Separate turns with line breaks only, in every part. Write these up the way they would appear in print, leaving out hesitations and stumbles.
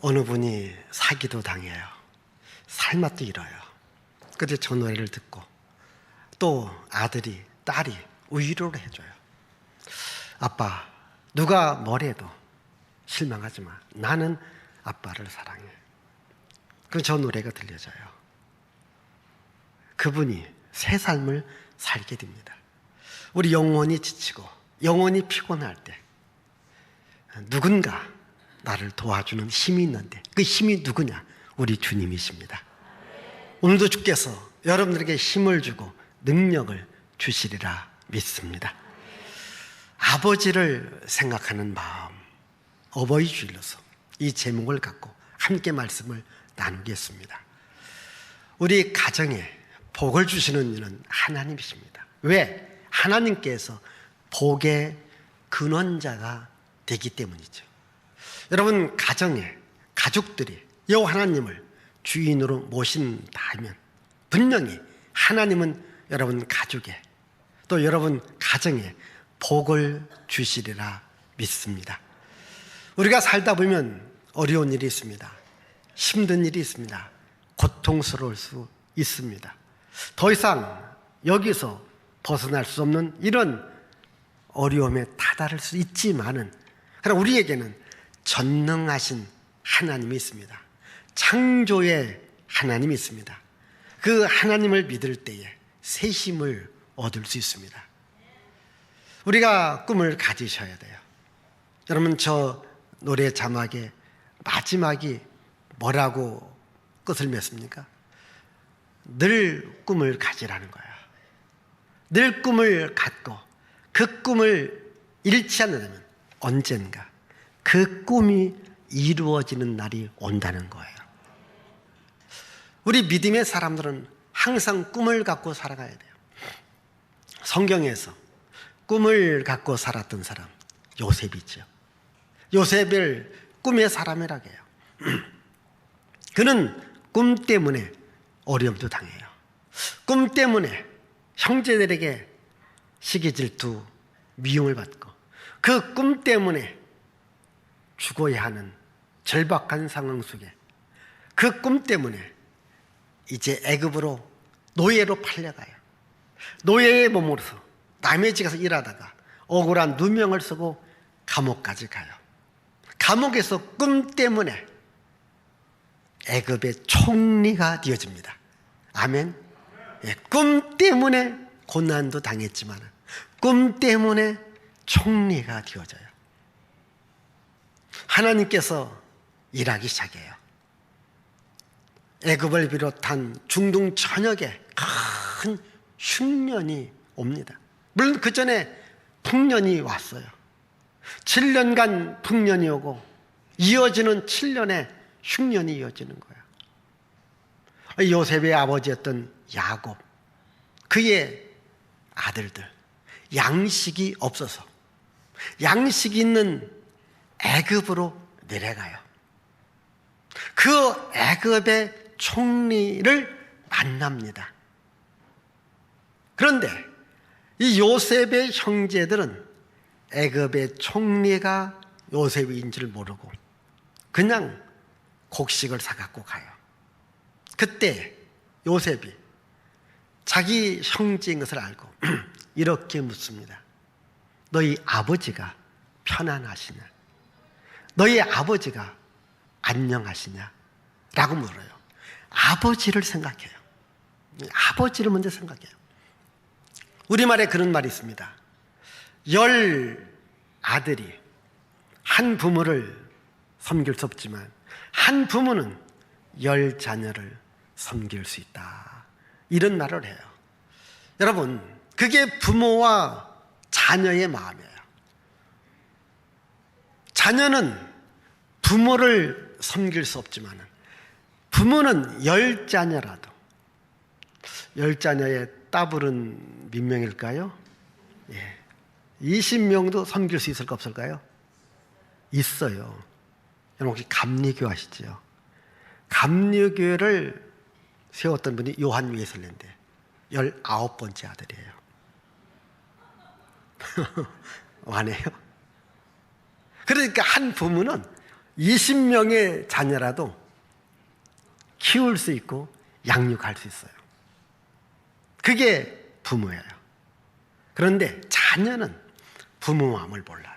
어느 분이 사기도 당해요. 살맛도 잃어요. 그때 저 노래를 듣고 또 아들이 딸이 위로를 해줘요. 아빠, 누가 뭐래도 실망하지 마. 나는 아빠를 사랑해. 그럼 저 노래가 들려져요. 그분이 새 삶을 살게 됩니다. 우리 영혼이 지치고 영혼이 피곤할 때 누군가 나를 도와주는 힘이 있는데 그 힘이 누구냐? 우리 주님이십니다. 오늘도 주께서 여러분들에게 힘을 주고 능력을 주시리라 믿습니다. 아버지를 생각하는 마음, 어버이 주일로서 이 제목을 갖고 함께 말씀을 나누겠습니다. 우리 가정에 복을 주시는 이는 하나님이십니다. 왜? 하나님께서 복의 근원자가 되기 때문이죠. 여러분 가정에 가족들이 여호와 하나님을 주인으로 모신다면 분명히 하나님은 여러분 가족에 또 여러분 가정에 복을 주시리라 믿습니다. 우리가 살다 보면 어려운 일이 있습니다. 힘든 일이 있습니다. 고통스러울 수 있습니다. 더 이상 여기서 벗어날 수 없는 이런 어려움에 다다를 수 있지만은 그러나 우리에게는 전능하신 하나님이 있습니다. 창조의 하나님이 있습니다. 그 하나님을 믿을 때에 새 힘을 얻을 수 있습니다. 우리가 꿈을 가지셔야 돼요. 여러분 저 노래 자막에 마지막이 뭐라고 끝을 맺습니까? 늘 꿈을 가지라는 거예요. 늘 꿈을 갖고 그 꿈을 잃지 않으려면 언젠가 그 꿈이 이루어지는 날이 온다는 거예요. 우리 믿음의 사람들은 항상 꿈을 갖고 살아가야 돼요. 성경에서 꿈을 갖고 살았던 사람 요셉이죠. 요셉을 꿈의 사람이라고 해요. 그는 꿈 때문에 어려움도 당해요. 꿈 때문에 형제들에게 시기 질투 미움을 받고 그 꿈 때문에 죽어야 하는 절박한 상황 속에 그 꿈 때문에 이제 애굽으로 노예로 팔려가요. 노예의 몸으로서 남의 집 가서 일하다가 억울한 누명을 쓰고 감옥까지 가요. 감옥에서 꿈 때문에 애굽의 총리가 되어집니다. 아멘. 예, 꿈 때문에 고난도 당했지만 꿈 때문에 총리가 되어져요. 하나님께서 일하기 시작해요. 애굽을 비롯한 중동 전역에 큰 흉년이 옵니다. 물론 그 전에 풍년이 왔어요. 7년간 풍년이 오고 이어지는 7년의 흉년이 이어지는 거예요. 요셉의 아버지였던 야곱, 그의 아들들 양식이 없어서 양식이 있는 애굽으로 내려가요. 그 애굽의 총리를 만납니다. 그런데 이 요셉의 형제들은 애굽의 총리가 요셉인 줄 모르고 그냥 곡식을 사갖고 가요. 그때 요셉이 자기 형제인 것을 알고 이렇게 묻습니다. 너희 아버지가 편안하시냐? 너희 아버지가 안녕하시냐? 라고 물어요. 아버지를 생각해요. 아버지를 먼저 생각해요. 우리말에 그런 말이 있습니다. 10 아들이 한 부모를 섬길 수 없지만 한 부모는 10 자녀를 섬길 수 있다. 이런 말을 해요. 여러분, 그게 부모와 자녀의 마음이에요. 자녀는 부모를 섬길 수 없지만 부모는 10 자녀라도 10 자녀의 따블은 몇 명일까요? 예. 20명도 섬길 수 있을까 없을까요? 있어요. 여러분 혹시 감리교 아시죠? 감리교회를 세웠던 분이 요한 웨슬레인데 19번째 아들이에요. 와네요. 그러니까 한 부모는 20명의 자녀라도 키울 수 있고 양육할 수 있어요. 그게 부모예요. 그런데 자녀는 부모 마음을 몰라요.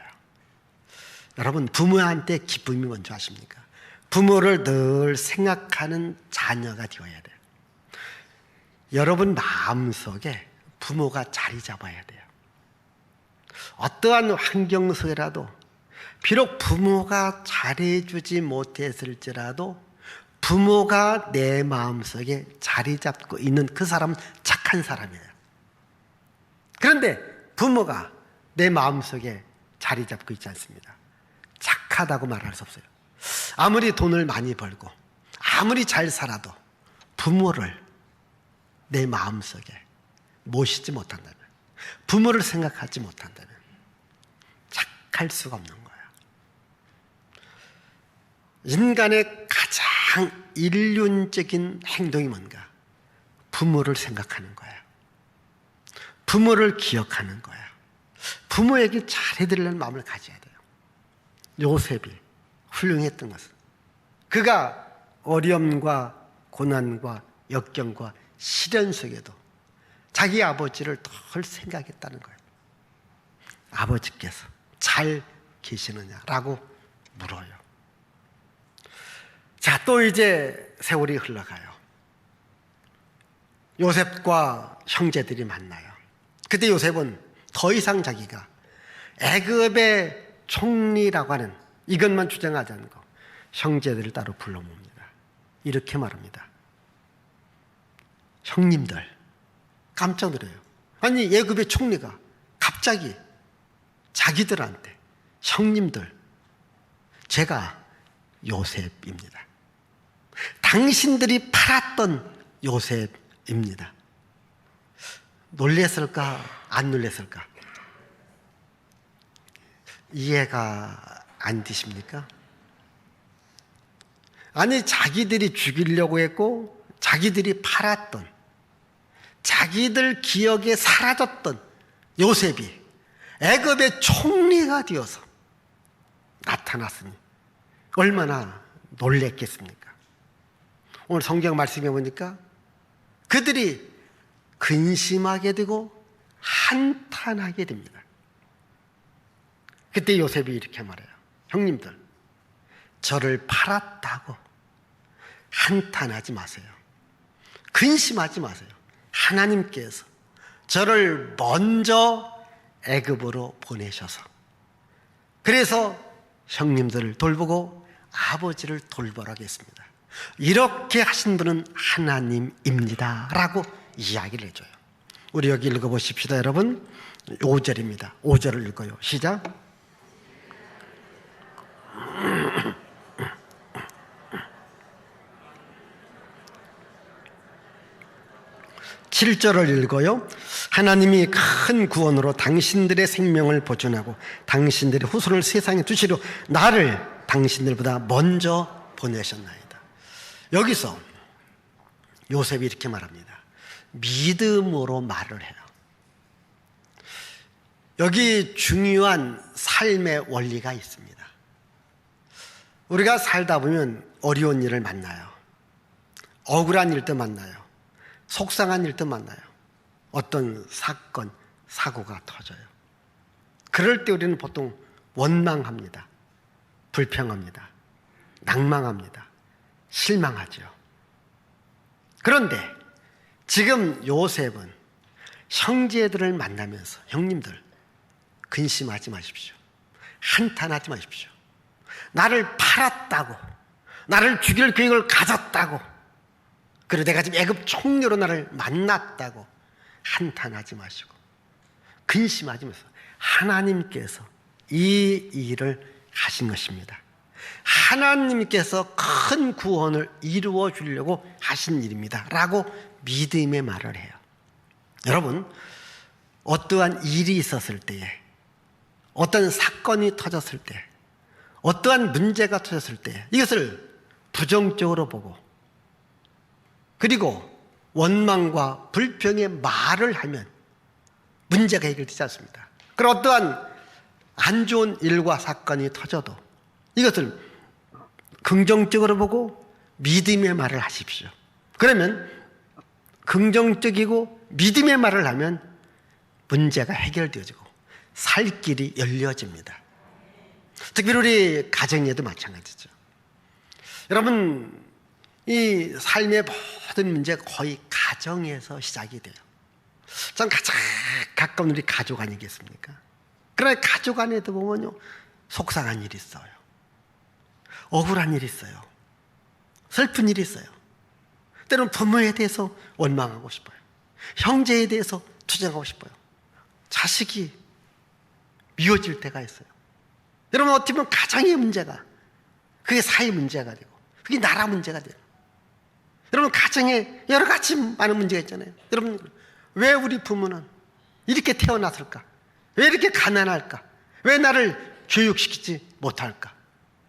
여러분, 부모한테 기쁨이 뭔지 아십니까? 부모를 늘 생각하는 자녀가 되어야 돼요. 여러분 마음속에 부모가 자리 잡아야 돼요. 어떠한 환경 속에라도 비록 부모가 잘해주지 못했을지라도 부모가 내 마음속에 자리 잡고 있는 그 사람은 착한 사람이에요. 그런데 부모가 내 마음속에 자리 잡고 있지 않습니다. 착하다고 말할 수 없어요. 아무리 돈을 많이 벌고 아무리 잘 살아도 부모를 내 마음속에 모시지 못한다면, 부모를 생각하지 못한다면 착할 수가 없는 거예요. 인간의 가장 일륜적인 행동이 뭔가? 부모를 생각하는 거예요. 부모를 기억하는 거예요. 부모에게 잘해드리려는 마음을 가져야 돼요. 요셉이 훌륭했던 것은 그가 어려움과 고난과 역경과 시련 속에도 자기 아버지를 덜 생각했다는 거예요. 아버지께서 잘 계시느냐라고 물어요. 자, 또 이제 세월이 흘러가요. 요셉과 형제들이 만나요. 그때 요셉은 더 이상 자기가 애굽의 총리라고 하는 이것만 주장하지 않고 형제들을 따로 불러 모읍니다. 이렇게 말합니다. 형님들, 깜짝 놀라요. 아니, 애굽의 총리가 갑자기 자기들한테 형님들, 제가 요셉입니다. 당신들이 팔았던 요셉입니다. 놀랬을까? 안 놀랬을까? 이해가 안 되십니까? 아니, 자기들이 죽이려고 했고 자기들이 팔았던, 자기들 기억에 사라졌던 요셉이 애굽의 총리가 되어서 나타났으니 얼마나 놀랬겠습니까? 오늘 성경 말씀해 보니까 그들이 근심하게 되고 한탄하게 됩니다. 그때 요셉이 이렇게 말해요. 형님들, 저를 팔았다고 한탄하지 마세요. 근심하지 마세요. 하나님께서 저를 먼저 애굽으로 보내셔서, 그래서 형님들을 돌보고 아버지를 돌보라고 했습니다. 이렇게 하신 분은 하나님입니다 라고 이야기를 해줘요. 우리 여기 읽어보십시다. 여러분, 5절입니다 5절을 읽어요. 시작. 7절을 읽어요. 하나님이 큰 구원으로 당신들의 생명을 보존하고 당신들의 후손을 세상에 두시려 나를 당신들보다 먼저 보내셨나이다. 여기서 요셉이 이렇게 말합니다. 믿음으로 말을 해요. 여기 중요한 삶의 원리가 있습니다. 우리가 살다 보면 어려운 일을 만나요. 억울한 일도 만나요. 속상한 일도 만나요. 어떤 사건, 사고가 터져요. 그럴 때 우리는 보통 원망합니다. 불평합니다. 낭망합니다. 실망하죠. 그런데 지금 요셉은 형제들을 만나면서 형님들, 근심하지 마십시오. 한탄하지 마십시오. 나를 팔았다고, 나를 죽일 계획을 가졌다고, 그리고 내가 지금 애굽 총리로 나를 만났다고 한탄하지 마시고 근심하지 마세요. 하나님께서 이 일을 하신 것입니다. 하나님께서 큰 구원을 이루어 주려고 하신 일입니다 라고 믿음의 말을 해요. 여러분, 어떠한 일이 있었을 때에, 어떤 사건이 터졌을 때, 어떠한 문제가 터졌을 때 이것을 부정적으로 보고 그리고 원망과 불평의 말을 하면 문제가 해결되지 않습니다. 그리고 어떠한 안 좋은 일과 사건이 터져도 이것을 긍정적으로 보고 믿음의 말을 하십시오. 그러면 긍정적이고 믿음의 말을 하면 문제가 해결되어지고 살 길이 열려집니다. 특별히 우리 가정에도 마찬가지죠. 여러분, 이 삶의 모든 문제가 거의 가정에서 시작이 돼요. 전 가장 가까운 우리 가족 아니겠습니까? 그러나 가족 안에도 보면요, 속상한 일이 있어요. 억울한 일이 있어요. 슬픈 일이 있어요. 때로는 부모에 대해서 원망하고 싶어요. 형제에 대해서 투정하고 싶어요. 자식이 미워질 때가 있어요. 여러분, 어떻게 보면 가정의 문제가, 그게 사회 문제가 되고, 그게 나라 문제가 돼요. 여러분, 가정에 여러 가지 많은 문제가 있잖아요. 여러분, 왜 우리 부모는 이렇게 태어났을까? 왜 이렇게 가난할까? 왜 나를 교육시키지 못할까?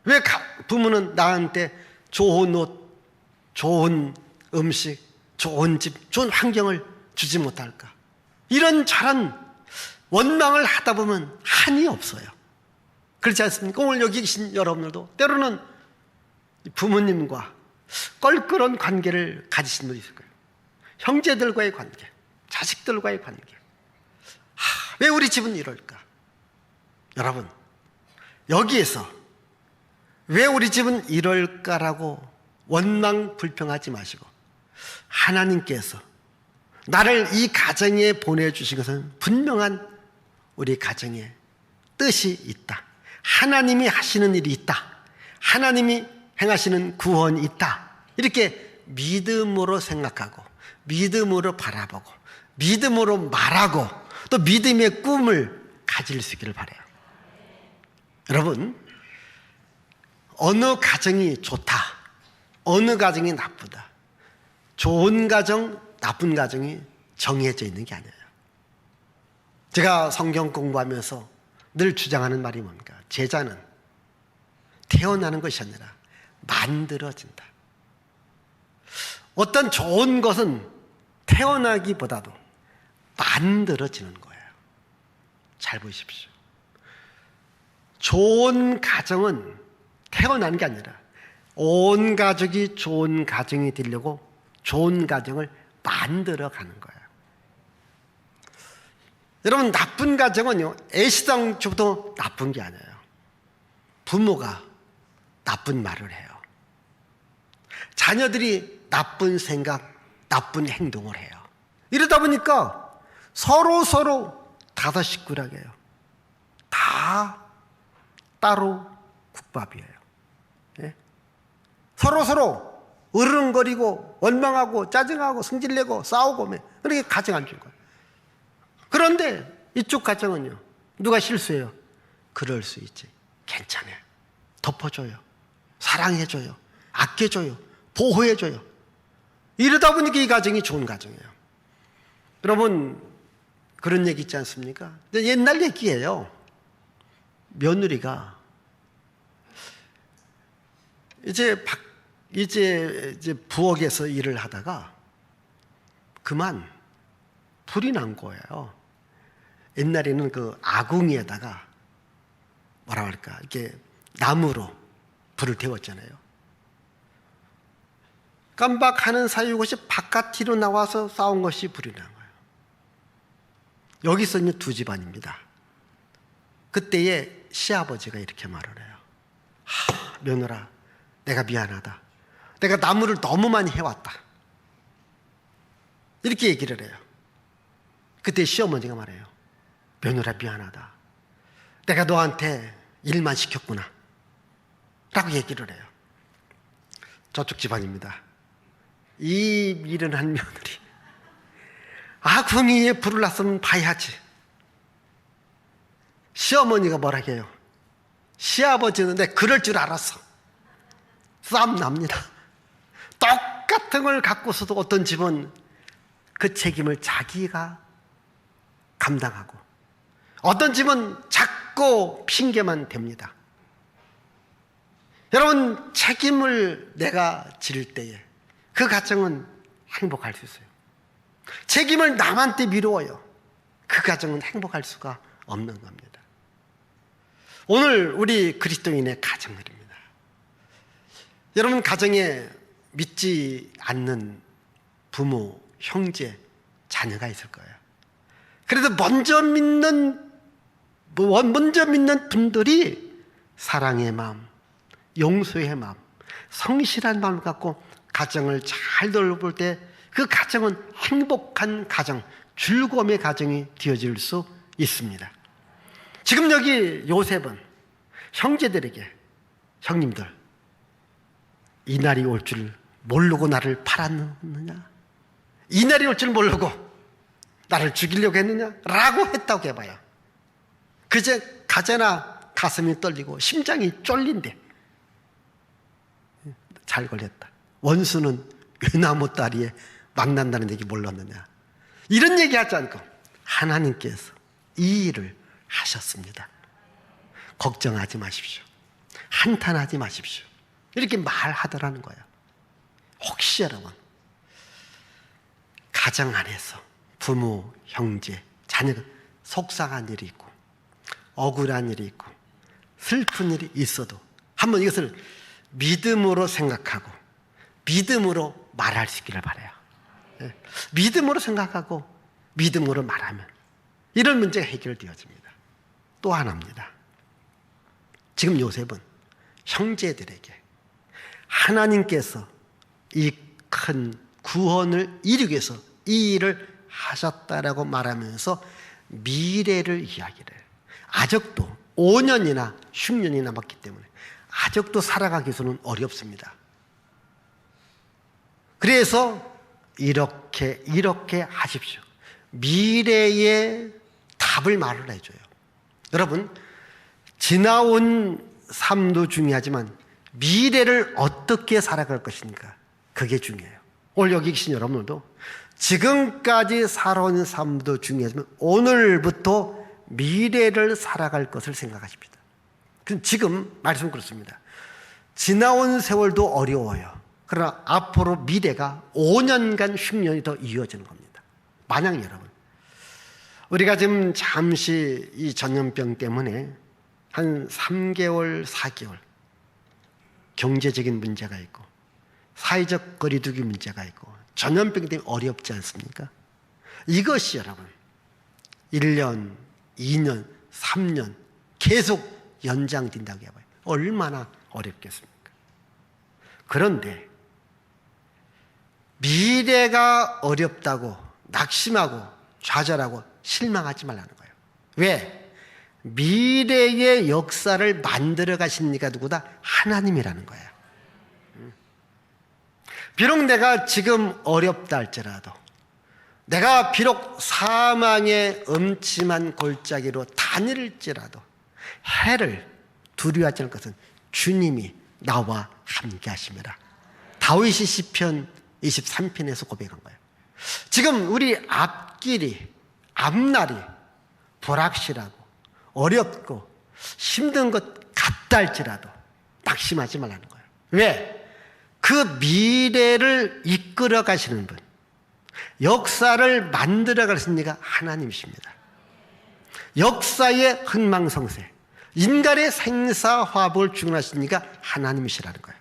왜 부모는 나한테 좋은 옷, 좋은 음식, 좋은 집, 좋은 환경을 주지 못할까? 이런 저런 원망을 하다 보면 한이 없어요. 그렇지 않습니까? 오늘 여기 계신 여러분들도 때로는 부모님과 껄끄러운 관계를 가지신 분이 있을 거예요. 형제들과의 관계, 자식들과의 관계. 왜 우리 집은 이럴까? 여러분, 여기에서 왜 우리 집은 이럴까라고 원망 불평하지 마시고, 하나님께서 나를 이 가정에 보내주신 것은 분명한 우리 가정에 뜻이 있다. 하나님이 하시는 일이 있다. 하나님이 행하시는 구원이 있다. 이렇게 믿음으로 생각하고, 믿음으로 바라보고, 믿음으로 말하고, 또 믿음의 꿈을 가질 수 있기를 바라요. 여러분, 어느 가정이 좋다, 어느 가정이 나쁘다, 좋은 가정, 나쁜 가정이 정해져 있는 게 아니에요. 제가 성경 공부하면서 늘 주장하는 말이 뭡니까? 제자는 태어나는 것이 아니라 만들어진다. 어떤 좋은 것은 태어나기보다도 만들어지는 거예요. 잘 보십시오. 좋은 가정은 태어난 게 아니라 온 가족이 좋은 가정이 되려고 좋은 가정을 만들어가는 거예요. 여러분, 나쁜 가정은요, 애시당초부터 나쁜 게 아니에요. 부모가 나쁜 말을 해요. 자녀들이 나쁜 생각, 나쁜 행동을 해요. 이러다 보니까 서로 다다식구라게 해요. 다 따로 국밥이에요. 예? 서로 으르렁거리고 원망하고 짜증하고 성질내고 싸우고 그렇게 가정 안 준 거예요. 그런데 이쪽 가정은요, 누가 실수해요? 그럴 수 있지. 괜찮아요. 덮어줘요. 사랑해줘요. 아껴줘요. 보호해줘요. 이러다 보니까 이 가정이 좋은 가정이에요. 여러분, 그런 얘기 있지 않습니까? 옛날 얘기예요. 며느리가 이제 부엌에서 일을 하다가 그만 불이 난 거예요. 옛날에는 그 아궁이에다가 뭐라 할까, 이렇게 나무로 불을 태웠잖아요. 깜박하는 사이 이것이 바깥으로 나와서 싸운 것이 불이 난 거예요. 여기서 이제 두 집안입니다. 그때에 시아버지가 이렇게 말을 해요. 며느라, 내가 미안하다. 내가 나무를 너무 많이 해왔다. 이렇게 얘기를 해요. 그때 시어머니가 말해요. 며느라, 미안하다. 내가 너한테 일만 시켰구나. 라고 얘기를 해요. 저쪽 집안입니다. 이 미련한 며느리, 아궁이에 불을 놨으면 봐야지. 시어머니가 뭐라 해요? 시아버지는 내 그럴 줄 알았어. 싸움 납니다. 똑같은 걸 갖고서도 어떤 집은 그 책임을 자기가 감당하고, 어떤 집은 자꾸 핑계만 댑니다. 여러분, 책임을 내가 질 때에 그 가정은 행복할 수 있어요. 책임을 남한테 미루어요. 그 가정은 행복할 수가 없는 겁니다. 오늘 우리 그리스도인의 가정들입니다. 여러분 가정에 믿지 않는 부모, 형제, 자녀가 있을 거예요. 그래서 먼저 믿는 분들이 사랑의 마음, 용서의 마음, 성실한 마음을 갖고 가정을 잘 돌볼 때 그 가정은 행복한 가정, 즐거움의 가정이 되어질 수 있습니다. 지금 여기 요셉은 형제들에게, 형님들, 이 날이 올 줄 모르고 나를 팔았느냐? 이 날이 올 줄 모르고 나를 죽이려고 했느냐? 라고 했다고 해봐요. 그제 가재나 가슴이 떨리고 심장이 쫄린데 잘 걸렸다. 원수는 외나무 다리에 망난다는 얘기 몰랐느냐? 이런 얘기하지 않고 하나님께서 이 일을 하셨습니다. 걱정하지 마십시오. 한탄하지 마십시오. 이렇게 말하더라는 거예요. 혹시 여러분 가정 안에서 부모, 형제, 자녀가 속상한 일이 있고 억울한 일이 있고 슬픈 일이 있어도 한번 이것을 믿음으로 생각하고 믿음으로 말할 수 있기를 바라요. 믿음으로 생각하고 믿음으로 말하면 이런 문제가 해결되어집니다. 또 하나입니다. 지금 요셉은 형제들에게 하나님께서 이 큰 구원을 이루기 위해서 이 일을 하셨다라고 말하면서 미래를 이야기를 해요. 아직도 5년이나 10년이 남았기 때문에 아직도 살아가기 위해서는 어렵습니다. 그래서 이렇게 하십시오. 미래의 답을 말을 해줘요. 여러분, 지나온 삶도 중요하지만 미래를 어떻게 살아갈 것인가, 그게 중요해요. 오늘 여기 계신 여러분들도 지금까지 살아온 삶도 중요하지만 오늘부터 미래를 살아갈 것을 생각하십니다. 지금 말씀 그렇습니다. 지나온 세월도 어려워요. 그러나 앞으로 미래가 5년간 10년이 더 이어지는 겁니다. 만약 여러분, 우리가 지금 잠시 이 전염병 때문에 한 3개월, 4개월 경제적인 문제가 있고 사회적 거리두기 문제가 있고 전염병 때문에 어렵지 않습니까? 이것이 여러분 1년, 2년, 3년 계속 연장된다고 해봐요. 얼마나 어렵겠습니까? 그런데 미래가 어렵다고 낙심하고 좌절하고 실망하지 말라는 거예요. 왜? 미래의 역사를 만들어 가십니까? 누구다? 하나님이라는 거예요. 비록 내가 지금 어렵다 할지라도, 내가 비록 사망의 음침한 골짜기로 다닐지라도 해를 두려워하지 않을 것은 주님이 나와 함께 하심이라. 다윗이 시편 23편에서 고백한 거예요. 지금 우리 앞길이, 앞날이 불확실하고 어렵고 힘든 것 같다 할지라도 낙심하지 말라는 거예요. 왜? 그 미래를 이끌어 가시는 분, 역사를 만들어 가시는 이가 하나님이십니다. 역사의 흥망성쇠, 인간의 생사화복을 주관하시는 이가 하나님이시라는 거예요.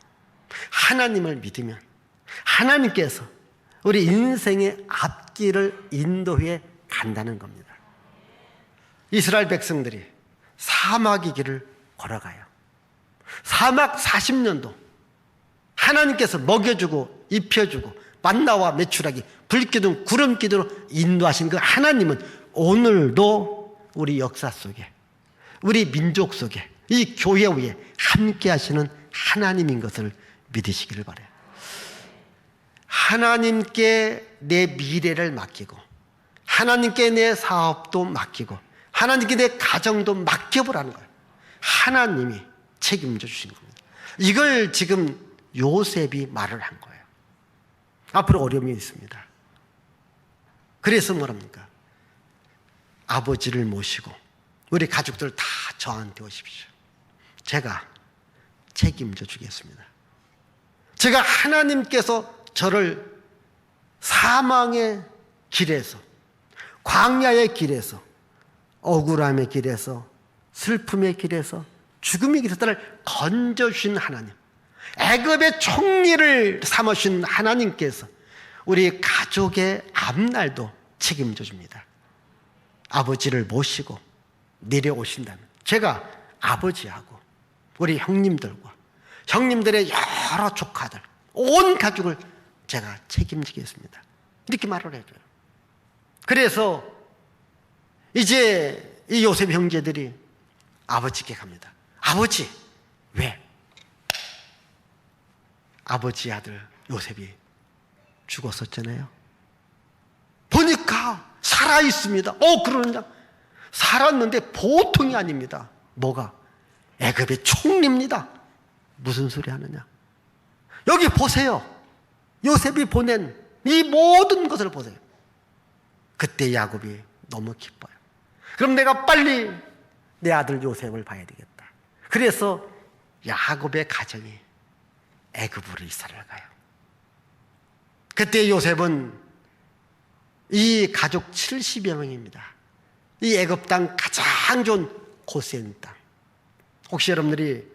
하나님을 믿으면 하나님께서 우리 인생의 앞길을 인도해 간다는 겁니다. 이스라엘 백성들이 사막의 길을 걸어가요. 사막 40년도 하나님께서 먹여주고 입혀주고 만나와 메추라기, 불기둥, 구름기둥으로 인도하신 그 하나님은 오늘도 우리 역사 속에, 우리 민족 속에, 이 교회 위에 함께 하시는 하나님인 것을 믿으시기를 바라요. 하나님께 내 미래를 맡기고 하나님께 내 사업도 맡기고 하나님께 내 가정도 맡겨보라는 거예요. 하나님이 책임져 주신 겁니다. 이걸 지금 요셉이 말을 한 거예요. 앞으로 어려움이 있습니다. 그래서 뭐랍니까? 아버지를 모시고 우리 가족들 다 저한테 오십시오. 제가 책임져 주겠습니다. 제가 하나님께서 저를 사망의 길에서, 광야의 길에서, 억울함의 길에서, 슬픔의 길에서, 죽음의 길에서 나를 건져주신 하나님, 애굽의 총리를 삼으신 하나님께서 우리 가족의 앞날도 책임져 줍니다. 아버지를 모시고 내려오신다면 제가 아버지하고 우리 형님들과 형님들의 여러 조카들 온 가족을 제가 책임지겠습니다. 이렇게 말을 해줘요. 그래서 이제 이 요셉 형제들이 아버지께 갑니다. 아버지, 왜? 아버지 아들 요셉이 죽었었잖아요. 보니까 살아있습니다. 그러느냐? 살았는데 보통이 아닙니다. 뭐가? 애굽의 총리입니다. 무슨 소리 하느냐? 여기 보세요. 요셉이 보낸 이 모든 것을 보세요. 그때 야곱이 너무 기뻐요. 그럼 내가 빨리 내 아들 요셉을 봐야 되겠다. 그래서 야곱의 가정이 애굽으로 이사를 가요. 그때 요셉은 이 가족 70여 명입니다. 이 애굽 땅 가장 좋은 고센 땅. 혹시 여러분들이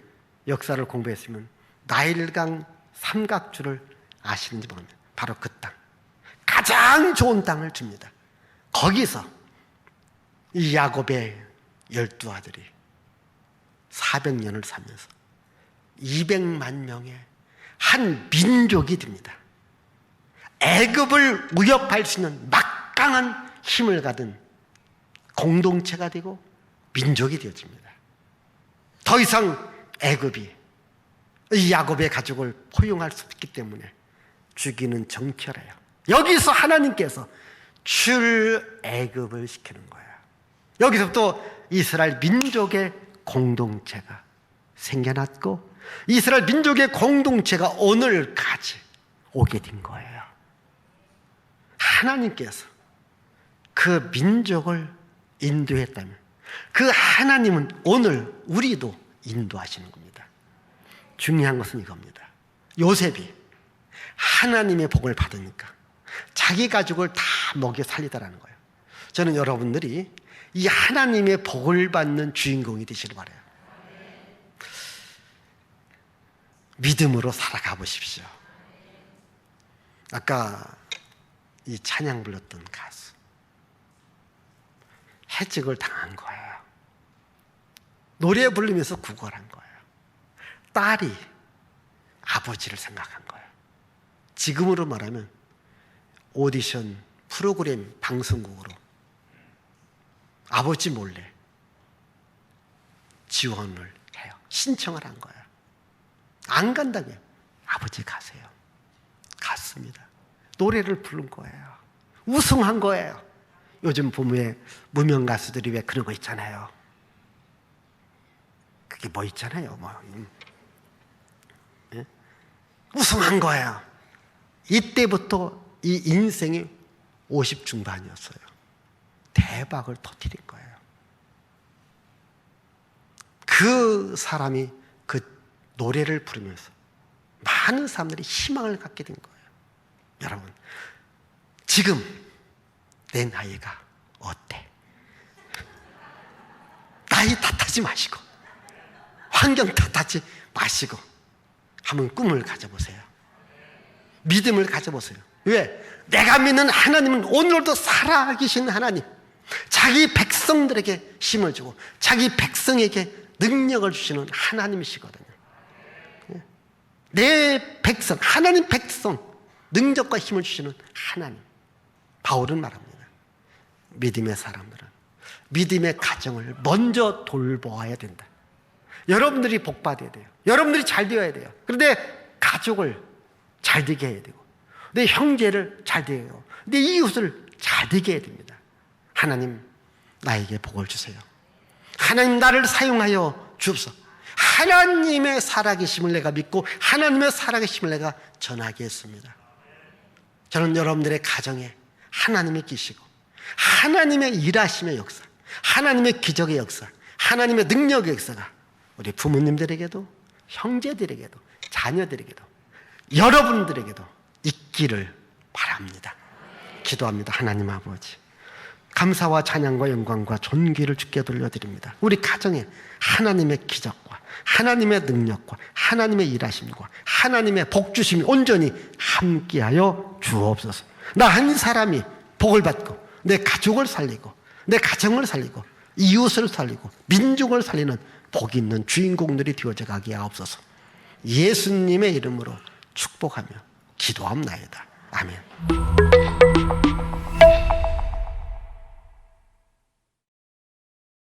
역사를 공부했으면 나일강 삼각주를 아시는지 모릅니다. 바로 그 땅. 가장 좋은 땅을 줍니다. 거기서 이 야곱의 12아들이 400년을 살면서 200만 명의 한 민족이 됩니다. 애굽을 위협할 수 있는 막강한 힘을 가진 공동체가 되고 민족이 되어집니다. 더 이상 애굽이 이 야곱의 가족을 포용할 수 없기 때문에 죽이는 정결해요. 여기서 하나님께서 출애굽을 시키는 거예요. 여기서부터 이스라엘 민족의 공동체가 생겨났고 이스라엘 민족의 공동체가 오늘까지 오게 된 거예요. 하나님께서 그 민족을 인도했다면 그 하나님은 오늘 우리도 인도하시는 겁니다. 중요한 것은 이겁니다. 요셉이 하나님의 복을 받으니까 자기 가족을 다 먹여 살리더라는 거예요. 저는 여러분들이 이 하나님의 복을 받는 주인공이 되시길 바라요. 믿음으로 살아가 보십시오. 아까 이 찬양 불렀던 가수 해직을 당한 거예요. 노래 부르면서 구걸한 거예요. 딸이 아버지를 생각한 거예요. 지금으로 말하면 오디션 프로그램 방송국으로 아버지 몰래 지원을 해요. 신청을 한 거예요. 안 간다고요. 아버지 가세요. 갔습니다. 노래를 부른 거예요. 우승한 거예요. 요즘 보면 무명 가수들이 왜 그런 거 있잖아요. 그게 뭐 있잖아요. 예? 우승한 거예요. 이때부터 이 인생이 50 중반이었어요. 대박을 터뜨린 거예요. 그 사람이 그 노래를 부르면서 많은 사람들이 희망을 갖게 된 거예요. 여러분, 지금 내 나이가 어때? 나이 탓하지 마시고 환경 탓하지 마시고 한번 꿈을 가져보세요. 믿음을 가져보세요. 왜? 내가 믿는 하나님은 오늘도 살아계신 하나님, 자기 백성들에게 힘을 주고 자기 백성에게 능력을 주시는 하나님이시거든요. 내 백성, 하나님 백성, 능력과 힘을 주시는 하나님. 바울은 말합니다. 믿음의 사람들은 믿음의 가정을 먼저 돌보아야 된다. 여러분들이 복받아야 돼요. 여러분들이 잘 되어야 돼요. 그런데 가족을 잘 되게 해야 되고 내 형제를 잘 되게 하고 내 이웃을 잘 되게 해야 됩니다. 하나님 나에게 복을 주세요. 하나님 나를 사용하여 주옵소서. 하나님의 살아계심을 내가 믿고 하나님의 살아계심을 내가 전하겠습니다. 저는 여러분들의 가정에 하나님이 계시고 하나님의 일하심의 역사, 하나님의 기적의 역사, 하나님의 능력의 역사가 우리 부모님들에게도 형제들에게도 자녀들에게도 여러분들에게도 있기를 바랍니다. 기도합니다. 하나님 아버지, 감사와 찬양과 영광과 존귀를 주께 돌려드립니다. 우리 가정에 하나님의 기적과 하나님의 능력과 하나님의 일하심과 하나님의 복주심이 온전히 함께하여 주옵소서. 나 한 사람이 복을 받고 내 가족을 살리고 내 가정을 살리고 이웃을 살리고 민족을 살리는 복 있는 주인공들이 되어져 가게 하옵소서. 예수님의 이름으로 축복하며 기도합나이다. 아멘.